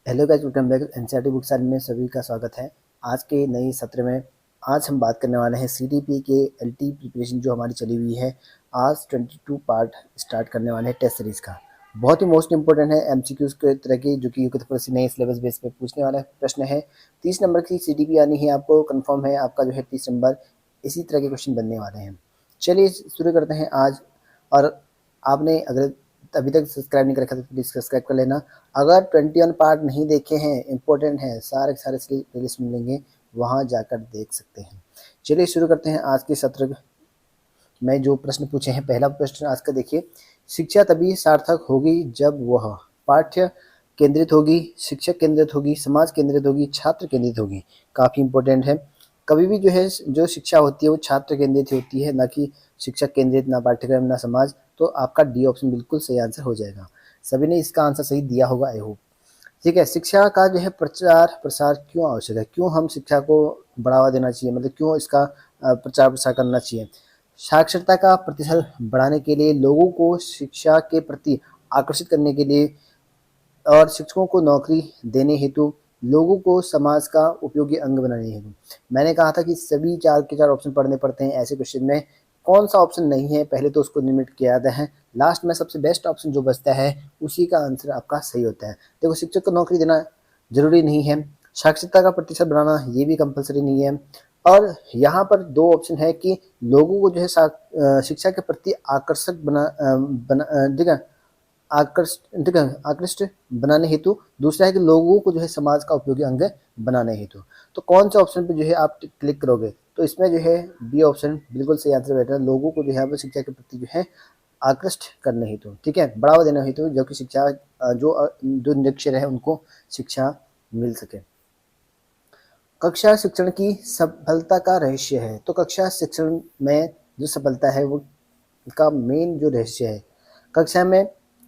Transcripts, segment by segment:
Hello guys, welcome back. NCERT book channel में सभी का स्वागत है। आज के नए सत्र में आज हम बात करने वाले हैं सीटीपी के एलटी प्रिपरेशन जो हमारी चली हुई है। आज 22 पार्ट स्टार्ट करने वाले हैं टेस्ट सीरीज का। बहुत ही मोस्ट इंपोर्टेंट है, एमसीक्यूज के तरह की, जो कि यूके से नए सिलेबस बेस पे पूछने वाला प्रश्न है। 30 नंबर की सीटीपी आनी है, आपको कंफर्म है आपका जो है 30 नंबर इसी तरह के क्वेश्चन बनने वाले हैं। चलिए शुरू करते हैं आज। और आपने अगर अभी तक सब्सक्राइब नहीं कर रखा तो प्लीज़ सब्सक्राइब कर लेना। अगर 21 पार्ट नहीं देखे हैं, इंपॉर्टेंट है, सारे के सारे प्लेलिस्ट मिलेंगे, वहाँ जाकर देख सकते हैं। चलिए शुरू करते हैं आज के सत्र में जो प्रश्न पूछे हैं। पहला प्रश्न आज का देखिए, शिक्षा तभी सार्थक होगी जब वह पाठ्य केंद्रित होगी, शिक्षक केंद्रित होगी, समाज केंद्रित होगी, छात्र केंद्रित होगी। काफ़ी इंपॉर्टेंट है। कभी भी जो है जो शिक्षा होती है वो छात्र केंद्रित होती है, ना कि शिक्षक केंद्रित, ना पाठ्यक्रम, ना समाज। तो आपका डी ऑप्शन बिल्कुल सही आंसर हो जाएगा। सभी ने इसका आंसर सही दिया होगा, आई होप। ठीक है, शिक्षा का जो है प्रचार प्रसार क्यों आवश्यक है, क्यों हम शिक्षा को बढ़ावा देना चाहिए, मतलब क्यों इसका प्रचार प्रसार करना चाहिए। साक्षरता का प्रतिशत बढ़ाने के लिए, लोगों को शिक्षा के प्रति आकर्षित करने के लिए और शिक्षकों को नौकरी देने हेतु, लोगों को समाज का उपयोगी अंग बनाने हेतु। मैंने कहा था कि सभी चार के चार ऑप्शन पढ़ने पड़ते हैं ऐसे क्वेश्चन में। कौन सा ऑप्शन नहीं है पहले तो उसको लिमिट किया जाता है, लास्ट में सबसे बेस्ट ऑप्शन जो बचता है उसी का आंसर आपका सही होता है। देखो, शिक्षक को नौकरी देना जरूरी नहीं है, साक्षरता का प्रतिशत बढ़ाना ये भी कंपलसरी नहीं है, और यहाँ पर दो ऑप्शन है कि लोगों को जो है शिक्षा के प्रति आकर्षक ठीक है, आकृष्ट बनाने हेतु। दूसरा है कि लोगों को जो है समाज का उपयोगी अंग बनाने हेतु। तो कौन से ऑप्शन पे जो है आप क्लिक करोगे, तो इसमें जो है बी ऑप्शन बिल्कुल सही आंसर बैठा है। लोगों को जो है शिक्षा के प्रति जो है आकृष्ट करने हेतु, ठीक है, बढ़ावा देने हेतु, जो कि शिक्षा जो निरक्षर है उनको शिक्षा मिल सके। कक्षा शिक्षण की सफलता का रहस्य है। तो कक्षा शिक्षण में जो सफलता है वो का मेन जो रहस्य है, कक्षा में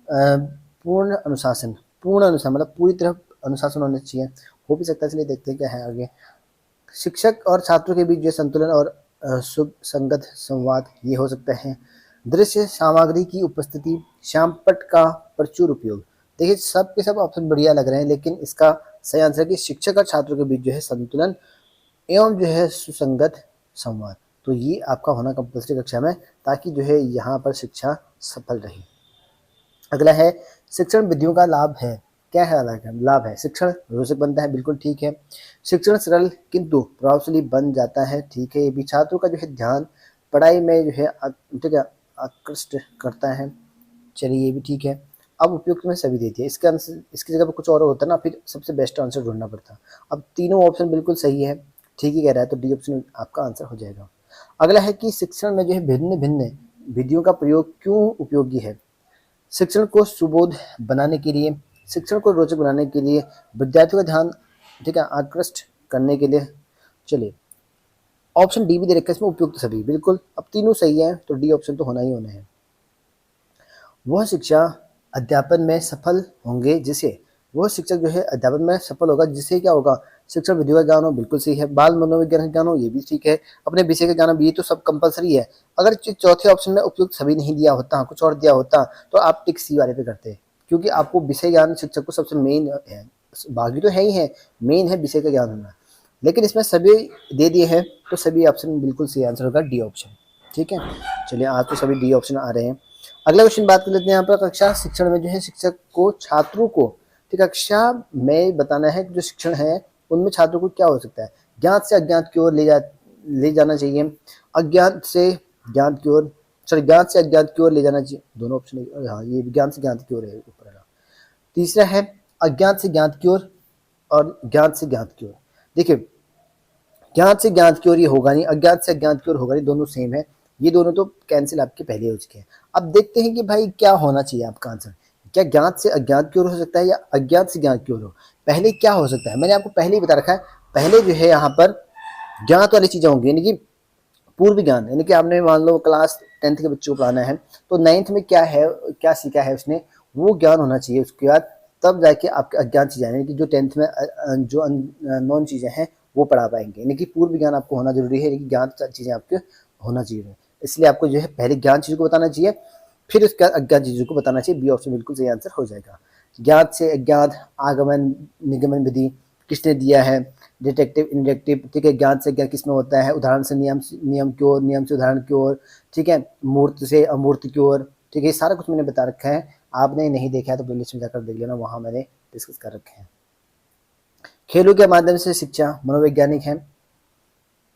पूर्ण अनुशासन मतलब पूरी तरह अनुशासन होना चाहिए। हो भी सकता है, इसलिए देखते हैं क्या है आगे। शिक्षक और छात्रों के बीच जो संतुलन और शुभ संगत संवाद ये हो सकता है। दृश्य सामग्री की उपस्थिति, श्यामपट्ट का प्रचुर उपयोग। देखिए, सब के सब ऑप्शन बढ़िया लग रहे हैं, लेकिन इसका सही आंसर है कि शिक्षक और छात्रों के बीच जो है संतुलन एवं जो है सुसंगत संवाद। तो ये आपका होना कंपल्सरी कक्षा में, ताकि जो है यहाँ पर शिक्षा सफल रहे। अगला है, शिक्षण विधियों का लाभ है। क्या है लाभ है? शिक्षण रोचक बनता है, बिल्कुल ठीक है। शिक्षण सरल किंतु प्रभावशाली बन जाता है, ठीक है। ये भी छात्रों का जो है ध्यान पढ़ाई में जो है ठीक है आकृष्ट करता है, चलिए ये भी ठीक है। अब उपयुक्त में सभी दे दिया, इसका आंसर इसकी जगह पर कुछ और होता ना, फिर सबसे बेस्ट आंसर ढूंढना पड़ता। अब तीनों ऑप्शन बिल्कुल सही है, ठीक ही कह रहा है, तो डी ऑप्शन आपका आंसर हो जाएगा। अगला है कि शिक्षण में जो है भिन्न भिन्न विधियों का प्रयोग क्यों उपयोगी है। शिक्षण को सुबोध बनाने के लिए, शिक्षण को रोचक बनाने के लिए, विद्यार्थियों का ध्यान ठीक है आकृष्ट करने के लिए। चलिए, ऑप्शन डी भी दे रखा है इसमें, उपयुक्त सभी, बिल्कुल। अब तीनों सही है, तो डी ऑप्शन तो होना ही होना है। वह शिक्षा अध्यापन में सफल होंगे जिसे, वह शिक्षक जो है अध्यापन में सफल होगा जिसे क्या होगा, शिक्षण विधियों का ज्ञान हो, बिल्कुल सही है। बाल मनोविज्ञान का ज्ञान हो, ये भी ठीक है। अपने विषय का ज्ञान हो, ये तो सब कंपलसरी है। अगर चौथे ऑप्शन में उपयुक्त सभी नहीं दिया होता, कुछ और दिया होता, तो आप टिक सी वाले पे करते, क्योंकि आपको विषय ज्ञान शिक्षक को सबसे मेन है। बाकी तो है ही है, मेन है विषय का ज्ञान होना, लेकिन इसमें सभी दे दिए हैं, तो सभी ऑप्शन बिल्कुल सही आंसर होगा डी ऑप्शन, ठीक है। चलिए, आज तो सभी डी ऑप्शन आ रहे हैं। अगला क्वेश्चन बात कर लेते हैं यहाँ पर। कक्षा शिक्षण में जो है शिक्षक को छात्रों को, ठीक, कक्षा में बताना है कि जो शिक्षण है उनमें छात्रों को क्या हो सकता है, ज्ञात से अज्ञात की ओर ले जाना चाहिए, अज्ञात से ज्ञात की ओर, सॉरी ज्ञात से अज्ञात की ओर ले जाना चाहिए। दोनों ऑप्शन, हाँ ये ज्ञान से ज्ञात की ओर है ऊपर वाला। तीसरा है अज्ञात से ज्ञात की ओर और ज्ञात से ज्ञात की ओर। देखिए, ज्ञात से ज्ञात की ओर ये होगा नहीं, अज्ञात से अज्ञात की ओर होगा नहीं, दोनों सेम है। ये दोनों तो कैंसिल आपके पहले हो चुके हैं। अब देखते हैं कि भाई क्या होना चाहिए आपका आंसर। क्या ज्ञात से अज्ञात की ओर हो सकता है या अज्ञात से ज्ञात की ओर हो? पहले क्या हो सकता है, मैंने आपको पहले ही बता रखा है। पहले जो है यहाँ पर ज्ञात वाली चीजें होंगी, यानी कि पूर्व ज्ञान, यानी कि आपने मान लो क्लास 10th के बच्चों को पढ़ाना है, तो 9th में क्या है, क्या सीखा है उसने, वो ज्ञान होना चाहिए। उसके बाद तब जाके आपके अज्ञात चीजें, यानी कि जो 10th में जो नॉन चीजें हैं वो पढ़ा पाएंगे। यानी कि पूर्व ज्ञान आपको होना जरूरी है, लेकिन ज्ञात चीजें आपके होना चाहिए। इसलिए आपको जो है पहले ज्ञान चीजों को बताना चाहिए, फिर उसके बाद अज्ञात चीजों को बताना चाहिए। बी ऑप्शन बिल्कुल सही आंसर हो जाएगा। ज्ञात से अज्ञात, आगमन निगमन विधि किसने दिया है, डिटेक्टिव इंडक्टिव, ठीक है, ज्ञात से ज्ञात किसमें होता है, उदाहरण से नियम, नियम की ओर, नियम से उदाहरण की ओर, ठीक है, मूर्त से अमूर्त की ओर, ठीक है, सारा कुछ मैंने बता रखा है। आपने नहीं देखा है तो प्लेलिस्ट में जाकर देख लेना, वहाँ मैंने डिस्कस कर रखे हैं। खेलों के माध्यम से शिक्षा मनोवैज्ञानिक है।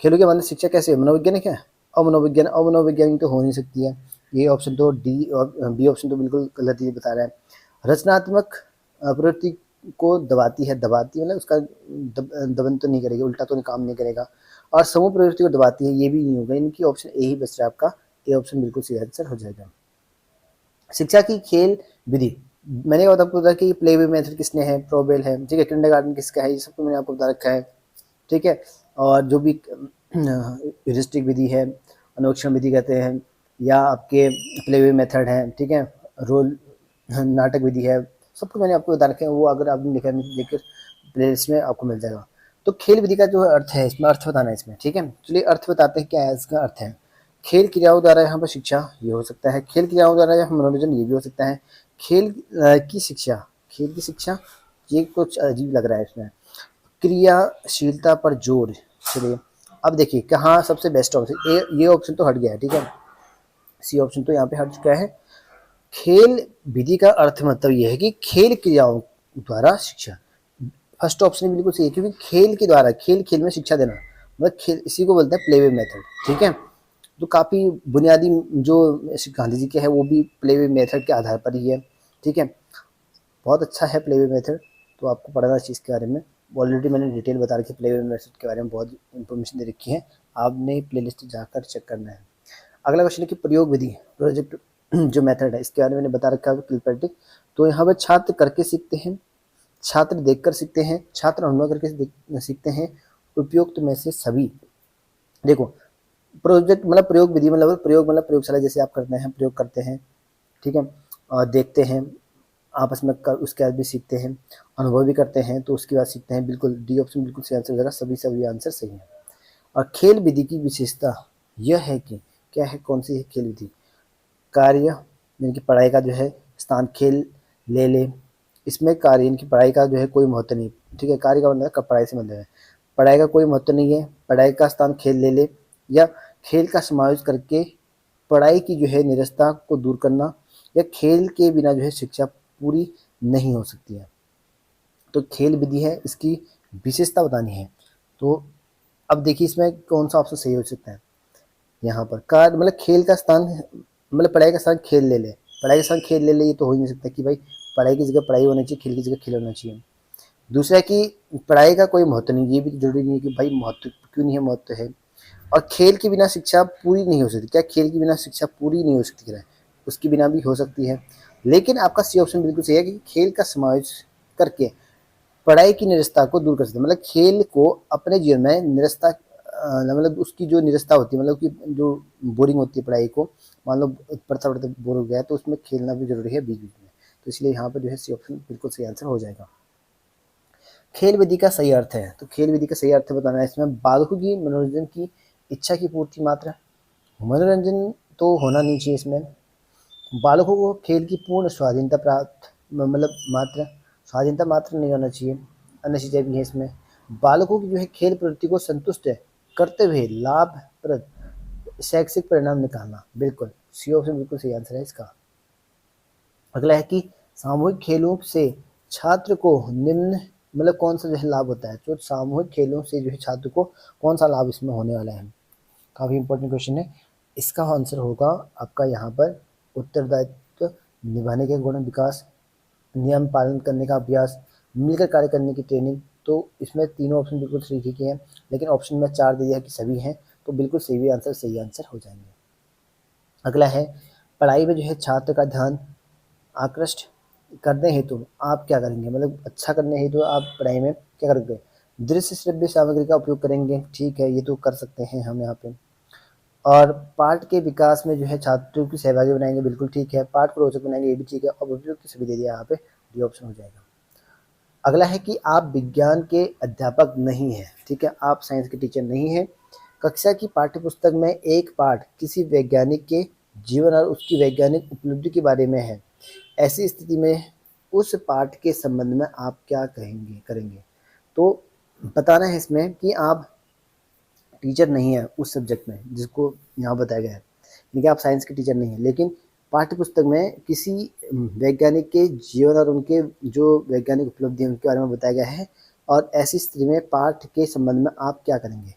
खेलों के माध्यम से शिक्षा कैसे है, मनोवैज्ञानिक है। अमनोवैज्ञानिक तो हो नहीं सकती है, ये ऑप्शन तो डी और बी ऑप्शन तो बिल्कुल गलत ही बता रहा है। रचनात्मक प्रवृत्ति को दबाती है, दबाती मतलब उसका दबन तो नहीं करेगी, उल्टा तो काम नहीं करेगा। और समूह प्रवृत्ति को दबाती है, ये भी नहीं होगा, इनकी ऑप्शन ए ही बच रहा है आपका, ए ऑप्शन बिल्कुल सही आंसर हो जाएगा। शिक्षा की खेल विधि, मैंने आपको बताया कि प्ले वे मेथड किसने है, प्रोबेल है, ठीक है, किंडरगार्टन किसका है, ये सब तो मैंने आपको बता रखा है, ठीक है। और जो भी ह्यूरिस्टिक विधि है, अनुवीक्षण विधि कहते हैं, या आपके प्ले वे मेथड है, ठीक है, रोल नाटक विधि है, सब कुछ मैंने आपको बता रखे हैं, वो अगर आपने देखा देखकर प्लेलिस्ट में आपको मिल जाएगा। तो खेल विधि का जो अर्थ है, इसमें अर्थ बताना है इसमें, ठीक है, चलिए अर्थ बताते हैं क्या है इसका अर्थ है। खेल क्रियाओं द्वारा यहाँ पर शिक्षा, ये हो सकता है, खेल क्रियाओं द्वारा यहाँ मनोरंजन, ये भी हो सकता है, खेल की शिक्षा, खेल की शिक्षा, ये कुछ अजीब लग रहा है इसमें, क्रियाशीलता पर जोर। चलिए अब देखिए कहाँ सबसे बेस्ट ऑप्शन, ये ऑप्शन तो हट गया है, ठीक है, सी ऑप्शन तो यहाँ पे हट चुका है। खेल विधि का अर्थ मतलब ये है कि खेल क्रियाओं द्वारा शिक्षा, फर्स्ट ऑप्शन बिल्कुल सही है, क्योंकि खेल के द्वारा, खेल खेल में शिक्षा देना, मतलब खेल, इसी को बोलते हैं प्लेवे मेथड, ठीक है। तो काफ़ी बुनियादी जो गांधी जी के है वो भी प्लेवे मेथड के आधार पर ही है, ठीक है, बहुत अच्छा है प्लेवे मेथड, तो आपको पढ़ना चाहिए इसके बारे में। ऑलरेडी मैंने डिटेल बता रखी है प्लेवे मेथड के बारे में, बहुत इन्फॉर्मेशन दे रखी है, आपने प्लेलिस्ट जाकर चेक करना है। अगला क्वेश्चन है कि प्रयोग विधि, प्रोजेक्ट जो मेथड है, इसके बारे में मैंने बता रखा है किलपैट्रिक। तो यहाँ पर छात्र करके सीखते हैं, छात्र देखकर सीखते हैं, छात्र अनुभव करके सीखते हैं, उपयुक्त में से सभी। देखो प्रोजेक्ट मतलब प्रयोग विधि मतलब प्रयोग मतलब प्रयोगशाला जैसे आप करते हैं, प्रयोग करते हैं, ठीक है, और देखते हैं आपस में कर, उसके बाद भी सीखते हैं, अनुभव भी करते हैं, तो उसके बाद सीखते हैं, बिल्कुल डी ऑप्शन बिल्कुल सही आंसर हो जाएगा, सभी आंसर सही है। और खेल विधि की विशेषता यह है कि क्या है, कौन सी है खेल विधि, कार्य यानी कि पढ़ाई का जो है स्थान खेल ले ले, इसमें कार्य यानी कि पढ़ाई का जो है कोई महत्व नहीं, ठीक है, कार्य का मतलब पढ़ाई से मतलब है, पढ़ाई का कोई महत्व नहीं है, पढ़ाई का स्थान खेल ले ले, या खेल का समावेश करके पढ़ाई की जो है निरस्ता को दूर करना, या खेल के बिना जो है शिक्षा पूरी नहीं हो सकती है। तो खेल विधि है, इसकी विशेषता बतानी है। तो अब देखिए इसमें कौन सा ऑप्शन सही हो सकता है, यहाँ पर कार्य मतलब खेल का स्थान, मतलब पढ़ाई का स्थान खेल ले ले, पढ़ाई का स्थान खेल ले ले, ये तो हो ही नहीं सकता कि भाई पढ़ाई की जगह पढ़ाई होनी चाहिए, खेल की जगह खेल होना चाहिए। दूसरा कि पढ़ाई का कोई महत्व नहीं, ये भी जरूरी नहीं है कि भाई महत्व क्यों नहीं है, महत्व है। और खेल के बिना शिक्षा पूरी नहीं हो सकती, क्या खेल के बिना शिक्षा पूरी नहीं हो सकती है, उसके बिना भी हो सकती है। लेकिन आपका सी ऑप्शन बिल्कुल सही है कि खेल का समावेश करके पढ़ाई की निरस्ता को दूर कर सकते हैं, मतलब खेल को अपने जीवन में निरस्ता, मतलब उसकी जो निरस्ता होती है, मतलब कि जो बोरिंग होती है पढ़ाई को, मान लो पढ़ता पढ़ते बोर हो गया है, तो उसमें खेलना भी जरूरी है बीच बीच में, तो इसलिए यहाँ पर जो है सी ऑप्शन बिल्कुल सही आंसर हो जाएगा। खेल विधि का सही अर्थ है, तो खेल विधि का सही अर्थ बताना है इसमें, बालकों की मनोरंजन की इच्छा की पूर्ति मात्र, मनोरंजन तो होना नहीं चाहिए इसमें, बालकों को खेल की पूर्ण स्वाधीनता प्राप्त, मतलब मात्र स्वाधीनता मात्र नहीं होना चाहिए, अन्य चीज़ें भी है इसमें, बालकों की जो है खेल प्रवृत्ति को संतुष्ट करते हुए लाभप्रद शैक्षिक परिणाम निकालना, बिल्कुल सी ऑप्शन बिल्कुल सही आंसर है इसका। अगला है कि सामूहिक खेलों से छात्र को निम्न मतलब कौन सा जो है लाभ होता है, तो सामूहिक खेलों से जो है छात्र को कौन सा लाभ इसमें होने वाला है, काफ़ी इंपॉर्टेंट क्वेश्चन है। इसका आंसर होगा आपका यहाँ पर उत्तरदायित्व निभाने के गुण विकास, नियम पालन करने का अभ्यास, मिलकर कार्य करने की ट्रेनिंग। तो इसमें तीनों ऑप्शन बिल्कुल सही के हैं, लेकिन ऑप्शन में 4 दे दिया कि सभी हैं, तो बिल्कुल सही आंसर हो जाएंगे। अगला है पढ़ाई में जो है छात्र का ध्यान आकृष्ट करने हेतु आप क्या करेंगे, मतलब अच्छा करने हेतु आप पढ़ाई में क्या करेंगे, दृश्य श्रव्य सामग्री का उपयोग करेंगे, ठीक है, ये तो कर सकते हैं हम यहाँ पे। और पाठ के विकास में जो है छात्रों की सहभागी बनाएंगे, बिल्कुल ठीक है, पाठ को रोचक बनाएंगे, ये भी ठीक है, और उपयुक्त सभी दे दिया यहाँ पे, डी ऑप्शन हो जाएगा। अगला है कि आप विज्ञान के अध्यापक नहीं हैं, ठीक है, आप साइंस के टीचर नहीं हैं, कक्षा की पाठ्यपुस्तक में एक पाठ किसी वैज्ञानिक के जीवन और उसकी वैज्ञानिक उपलब्धि के बारे में है, ऐसी स्थिति में उस पाठ के संबंध में आप क्या करेंगे। तो बताना है इसमें कि आप टीचर नहीं है उस सब्जेक्ट में जिसको यहाँ बताया गया है, यानी कि आप साइंस के टीचर नहीं है, लेकिन पाठ्य पुस्तक में किसी वैज्ञानिक के जीवन और उनके जो वैज्ञानिक उपलब्धि है उनके बारे में बताया गया है, और ऐसी स्थिति में पाठ के संबंध में आप क्या करेंगे।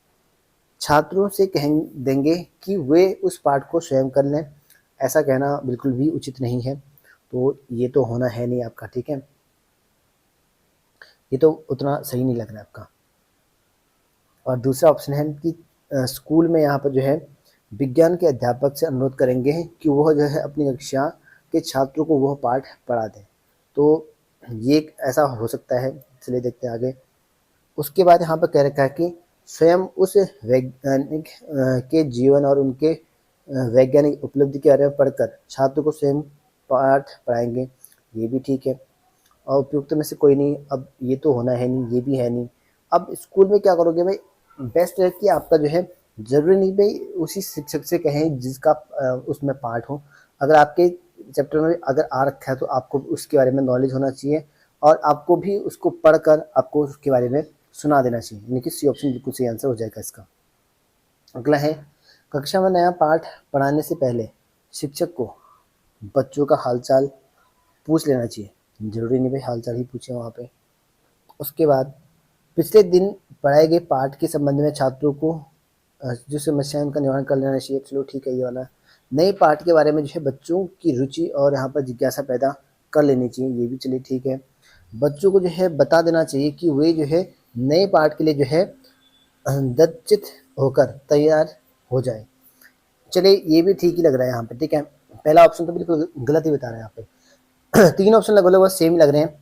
छात्रों से देंगे कि वे उस पाठ को स्वयं कर लें, ऐसा कहना बिल्कुल भी उचित नहीं है, तो ये तो होना है नहीं आपका, ठीक है, ये तो उतना सही नहीं लग रहा है आपका। और दूसरा ऑप्शन है कि स्कूल में यहाँ पर जो है विज्ञान के अध्यापक से अनुरोध करेंगे कि वह जो है अपनी कक्षा के छात्रों को वह पाठ पढ़ा दें, तो ये ऐसा हो सकता है। चलिए देखते हैं आगे। उसके बाद यहाँ पर कह रखा है कि स्वयं उस वैज्ञानिक के जीवन और उनके वैज्ञानिक उपलब्धि के बारे में पढ़कर छात्रों को स्वयं पाठ पढ़ाएंगे, ये भी ठीक है। और उपयुक्त में से कोई नहीं, अब ये तो होना है नहीं, ये भी है नहीं। अब स्कूल में क्या करोगे भाई, बेस्ट है कि आपका जो है ज़रूरी नहीं भाई उसी शिक्षक से कहें जिसका उसमें पाठ हो। अगर आपके चैप्टर में अगर आ रखा है तो आपको उसके बारे में नॉलेज होना चाहिए, और आपको भी उसको पढ़कर आपको उसके बारे में सुना देना चाहिए, यानी कि सी ऑप्शन बिल्कुल सही आंसर हो जाएगा इसका। अगला है, कक्षा में नया पाठ पढ़ाने से पहले शिक्षक को बच्चों का हालचाल पूछ लेना चाहिए। ज़रूरी नहीं भाई हालचाल ही पूछे वहाँ पे। उसके बाद पिछले दिन पढ़ाए गए पाठ के संबंध में छात्रों को जो समस्या है उनका निवारण कर लेना चाहिए। चलो ठीक है ये वाला। नए पाठ के बारे में जो है बच्चों की रुचि और यहाँ पर जिज्ञासा पैदा कर लेनी चाहिए, ये भी चलिए ठीक है। बच्चों को जो है बता देना चाहिए कि वे जो है नए पाठ के लिए जो है दत्चित होकर तैयार हो जाए। चलिए ये भी ठीक ही लग रहा है यहाँ पे, ठीक है। पहला ऑप्शन तो बिल्कुल गलत ही बता रहे हैं यहाँ पे। तीन ऑप्शन लगभग सेम ही लग रहे हैं।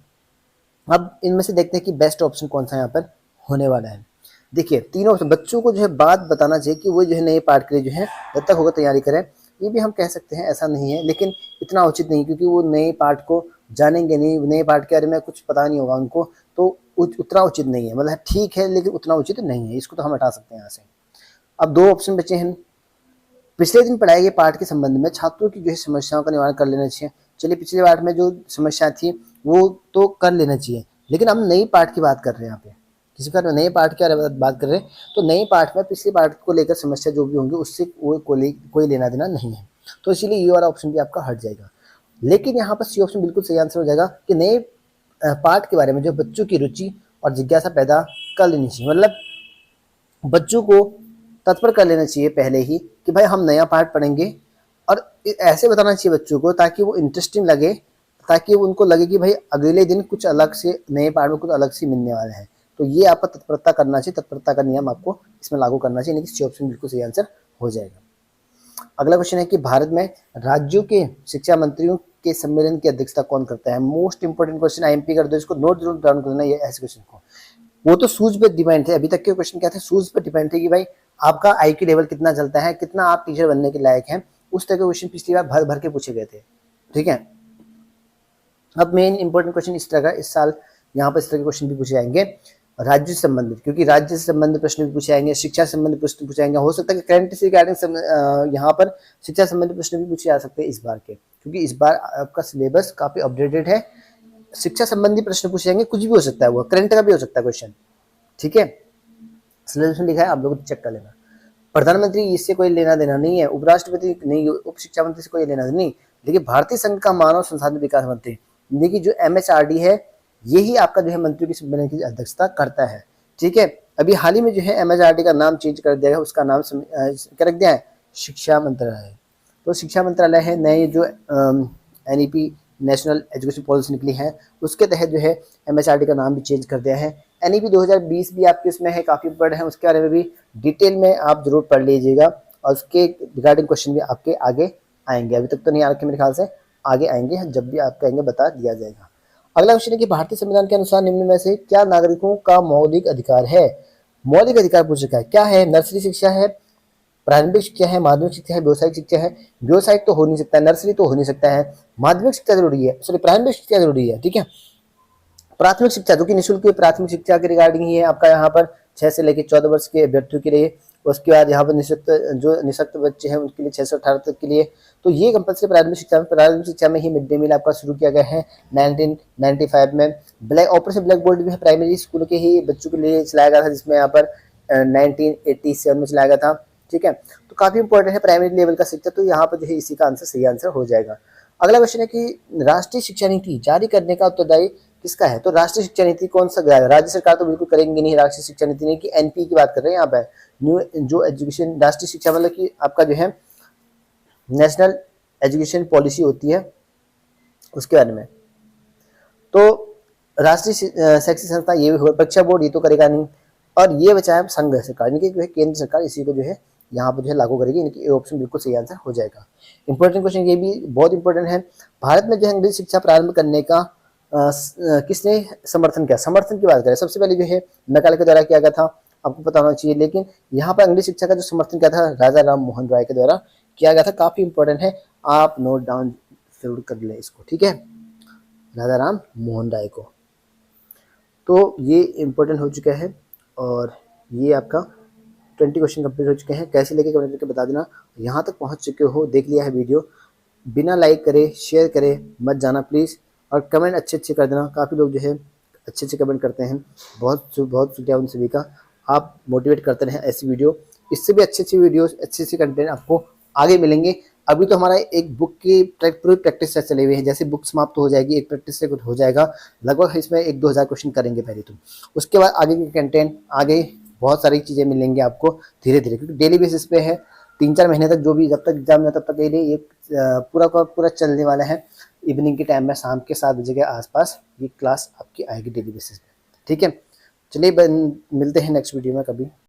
अब इनमें से देखते हैं कि बेस्ट ऑप्शन कौन सा यहाँ पर होने वाला है। देखिए तीनों ऑप्शन, बच्चों को जो है बात बताना चाहिए कि वो जो है नए पाठ के लिए जो है जब तक होगा तैयारी करें, ये भी हम कह सकते हैं, ऐसा नहीं है, लेकिन इतना उचित नहीं, क्योंकि वो नए पाठ को जानेंगे नहीं, नए पाठ के बारे में कुछ पता नहीं होगा उनको, तो उतना उचित नहीं है। मतलब ठीक है लेकिन उतना उचित नहीं है, इसको तो हम हटा सकते हैं यहाँ से। अब दो ऑप्शन बचे हैं। पिछले दिन पढ़ाए गए पाठ के संबंध में छात्रों की जो है समस्याओं का निवारण कर लेना चाहिए। चलिए पिछले पाठ में जो समस्या थी वो तो कर लेना चाहिए, लेकिन हम नई पाठ की बात कर रहे हैं यहाँ पे, किसी का नए पाठ की बात कर रहे हैं, तो नए पाठ में पिछले पाठ को लेकर समस्या जो भी होंगी उससे कोई लेना देना नहीं है, तो इसीलिए ये वाला ऑप्शन भी आपका हट जाएगा। लेकिन यहाँ पर सी ऑप्शन बिल्कुल सही आंसर हो जाएगा कि नए पाठ के बारे में जो बच्चों की रुचि और जिज्ञासा पैदा कर लेनी चाहिए। मतलब बच्चों को तत्पर कर लेना चाहिए पहले ही कि भाई हम नया पाठ पढ़ेंगे, और ऐसे बताना चाहिए बच्चों को ताकि वो इंटरेस्टिंग लगे, ताकि उनको लगे कि भाई अगले दिन कुछ अलग से नए पाठ में कुछ अलग से मिलने वाला है। तो ये आपका तत्परता करना चाहिए, तत्परता का नियम आपको इसमें लागू करना चाहिए, यानी कि सी ऑप्शन बिल्कुल सही आंसर हो जाएगा। अगला क्वेश्चन है कि भारत में राज्यों के शिक्षा मंत्रियों के सम्मेलन की अध्यक्षता कौन करता है। मोस्ट इंपोर्टेंट क्वेश्चन, आईएमपी कर दो इसको, नोट जरूर डाउन करना ये ऐसे क्वेश्चन को। वो तो सूझ पे डिपेंड थे, अभी तक के क्वेश्चन क्या थे, सूझ पे डिपेंड थे कि भाई आपका आईक्यू लेवल कितना चलता है, कितना आप टीचर बनने के लायक हैं, उस तरह के क्वेश्चन पिछली बार भर भर के पूछे गए थे, ठीक है। अब मेन इंपॉर्टेंट क्वेश्चन इस तरह का इस साल यहाँ पर इस तरह के क्वेश्चन भी पूछे जाएंगे राज्य से संबंधित, क्योंकि राज्य से संबंधित प्रश्न भी पूछे जाएंगे, शिक्षा से संबंधित प्रश्न पूछे जाएंगे। हो सकता है कि करंट से रिगार्डिंग यहाँ पर शिक्षा संबंधित प्रश्न भी पूछे जा सकते हैं इस बार के, क्योंकि इस बार आपका सिलेबस काफी अपडेटेड है। शिक्षा संबंधी प्रश्न पूछे जाएंगे, कुछ भी हो सकता है, वो करंट का भी हो सकता है क्वेश्चन, ठीक है। सिलेबस में लिखा है, आप लोग चेक कर लेना। प्रधानमंत्री इससे कोई लेना देना नहीं है, उपराष्ट्रपति नहीं, उप शिक्षा मंत्री से कोई लेना देना नहीं, लेकिन भारतीय संघ का मानव संसाधन विकास मंत्री, देखिए जो MHRD है यही आपका जो है मंत्रियों की सम्मेलन की अध्यक्षता करता है, ठीक है। अभी हाल ही में जो है MHRD का नाम चेंज कर दिया है, उसका नाम क्या रख दिया है, शिक्षा मंत्रालय। तो शिक्षा मंत्रालय है, नए जो NEP नेशनल एजुकेशन पॉलिसी निकली है उसके तहत जो है MHRD का नाम भी चेंज कर दिया है। NEP 2020 भी आपके इसमें है, काफ़ी इंपॉर्टेंट है, उसके बारे में भी डिटेल में आप जरूर पढ़ लीजिएगा, और उसके रिगार्डिंग क्वेश्चन भी आपके आगे आएंगे। अभी तक तो नहीं आ रखे मेरे ख्याल से, आगे आएंगे, जब भी आपके आएंगे बता दिया जाएगा। अगला क्वेश्चन है कि भारतीय संविधान के अनुसार निम्न में से क्या नागरिकों का मौलिक अधिकार है। मौलिक अधिकार पूछ रखा है, क्या है, नर्सरी शिक्षा है, प्रारंभिक शिक्षा है, माध्यमिक शिक्षा है, व्यावसायिक शिक्षा है। व्यावसायिक तो हो नहीं सकता है, नर्सरी तो हो नहीं सकता है, माध्यमिक शिक्षा जरूरी है, सॉरी प्रारंभिक शिक्षा जरूरी है, ठीक है। प्राथमिक शिक्षा जो कि निःशुल्क प्राथमिक शिक्षा के रिगार्डिंग ही है आपका यहाँ पर 6 से लेकर 14 वर्ष के अभ्यर्थियों के लिए, उसके बाद यहाँ पर निःशक्त बच्चे हैं उनके लिए 6 से 18 तक के लिए। तो ये कंपल्सरी प्रारंभिक शिक्षा में ही मिड डे मील आपका शुरू किया गया है 1995 में। ऑपरेशन ब्लैक बोर्ड भी है प्राइमरी स्कूल के ही बच्चों के लिए चलाया गया था, जिसमें यहाँ पर 1987 में चलाया गया था। ठीक है, तो काफी इंपॉर्टेंट है प्राइमरी लेवल का शिक्षा, तो यहाँ पर जो है इसी का आंसर सही आंसर हो जाएगा। अगला क्वेश्चन है कि राष्ट्रीय शिक्षा नीति जारी करने का उत्तरदायी किसका है? तो राष्ट्रीय शिक्षा नीति कौन सा जाएगा? राज्य सरकार तो बिल्कुल करेंगे नहीं राष्ट्रीय शिक्षा नीति, नहीं कि एनपी की बात कर रहे हैं यहाँ पे। न्यू जो एजुकेशन राष्ट्रीय शिक्षा मतलब कि आपका जो है नेशनल एजुकेशन पॉलिसी होती है उसके बारे में। तो राष्ट्रीय शैक्षिक संस्था ये भी होगा, परीक्षा बोर्ड ये तो करेगा नहीं, और ये बचा है संघ सरकार, यानी कि जो है केंद्र सरकार इसी को जो है यहाँ पर जो है लागू करेगी, यानी कि ये ऑप्शन बिल्कुल सही आंसर हो जाएगा। इंपॉर्टेंट क्वेश्चन ये भी बहुत इंपॉर्टेंट है, भारत में जो है अंग्रेजी शिक्षा प्रारंभ करने का किसने समर्थन किया? समर्थन की बात करें, सबसे पहले जो है मैकाले के द्वारा किया गया था, आपको पता होना चाहिए, लेकिन यहाँ पर अंग्रेजी शिक्षा का जो समर्थन किया था राजा राम मोहन राय के द्वारा किया गया था। काफी इंपॉर्टेंट है, आप नोट डाउन जरूर कर लें इसको, ठीक है, राजा राम मोहन राय को। तो ये इंपॉर्टेंट हो चुका है, और ये आपका 20 क्वेश्चन कंप्लीट हो चुके हैं। कैसे लेके कमेंट करके बता देना। यहाँ तक पहुँच चुके हो, देख लिया है वीडियो, बिना लाइक करे शेयर करे मत जाना प्लीज़, और कमेंट अच्छे कर देना। काफ़ी लोग जो है अच्छे कमेंट करते हैं, बहुत शुक्रिया उन सभी का। आप मोटिवेट करते रहें ऐसी वीडियो, इससे भी अच्छी वीडियोस अच्छे कंटेंट आपको आगे मिलेंगे। अभी तो हमारा एक बुक की पूरी प्रैक्टिस से चले हुए हैं, जैसे बुक समाप्त हो जाएगी एक प्रैक्टिस से कुछ हो जाएगा, लगभग इसमें 1-2 हज़ार क्वेश्चन करेंगे पहले तो, उसके बाद आगे के कंटेंट आगे बहुत सारी चीज़ें मिलेंगी आपको धीरे धीरे, क्योंकि डेली बेसिस पे है 3-4 महीने तक, जो भी जब तक एग्जाम है तब तक के लिए ये पूरा का पूरा चलने वाला है। इवनिंग के टाइम में शाम के 7 बजे के आसपास ये क्लास आपकी आएगी डेली बेसिस पे, ठीक है। चलिए मिलते हैं नेक्स्ट वीडियो में कभी।